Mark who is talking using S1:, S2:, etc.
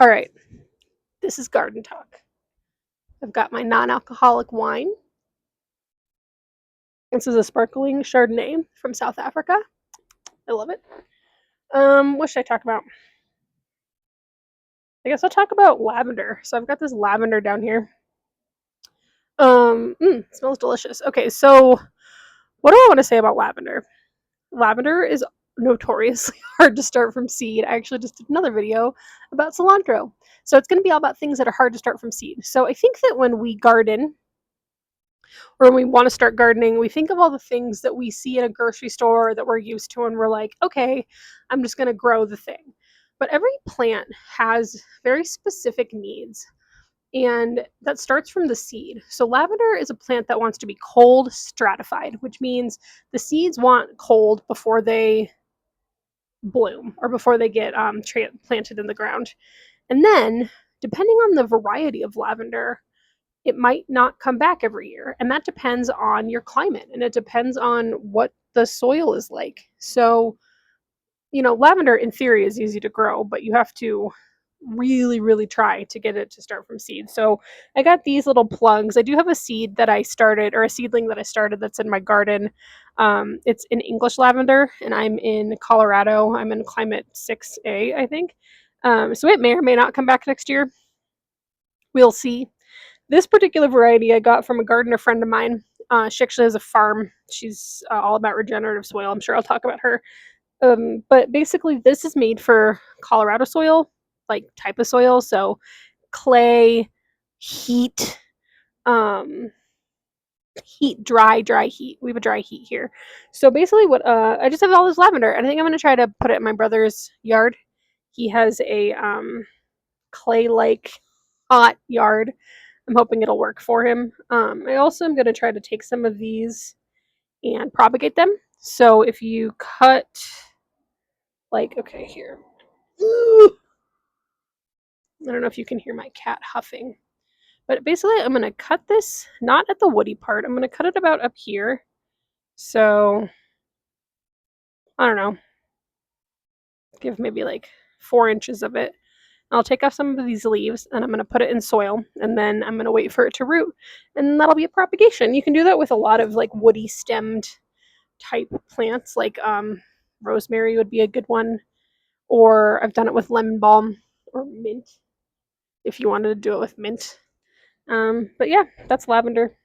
S1: All right, this is garden talk. I've got my non-alcoholic wine. This is a sparkling Chardonnay from South Africa. I love it. What should I talk about? I guess I'll talk about lavender. So I've got this lavender down here. Smells delicious. Okay, so what do I want to say about lavender? Lavender is notoriously hard to start from seed. I actually just did another video about cilantro. So it's going to be all about things that are hard to start from seed. So I think that when we garden or when we want to start gardening, we think of all the things that we see in a grocery store that we're used to, and we're like, okay, I'm just going to grow the thing. But every plant has very specific needs, and that starts from the seed. So, lavender is a plant that wants to be cold stratified, which means the seeds want cold before they bloom or before they get planted in the ground. And then, depending on the variety of lavender, it might not come back every year. And that depends on your climate and it depends on what the soil is like. So, lavender in theory is easy to grow, but you have to really, really try to get it to start from seed. So I got these little plugs. I do have a seed that I started, or a seedling that I started that's in my garden. It's an English lavender, and I'm in Colorado. I'm in climate 6A, I think. So it may or may not come back next year. We'll see. This particular variety I got from a gardener friend of mine. She actually has a farm. She's all about regenerative soil. I'm sure I'll talk about her. But basically, this is made for Colorado soil, like type of soil. So clay, heat, um, dry heat. We have a dry heat here. So basically, what I just have all this lavender, and I think I'm gonna try to put it in my brother's yard. He has a clay-like hot yard. I'm hoping it'll work for him. I also am gonna try to take some of these and propagate them. So if you cut, like, okay, here. Ooh, I don't know if you can hear my cat huffing. But basically, I'm going to cut this, not at the woody part. I'm going to cut it about up here. So, I don't know, give maybe like 4 inches of it. I'll take off some of these leaves and I'm going to put it in soil and then I'm going to wait for it to root. And that'll be a propagation. You can do that with a lot of like woody stemmed type plants, like rosemary would be a good one. Or I've done it with lemon balm or mint if you wanted to do it with mint. But yeah, that's lavender.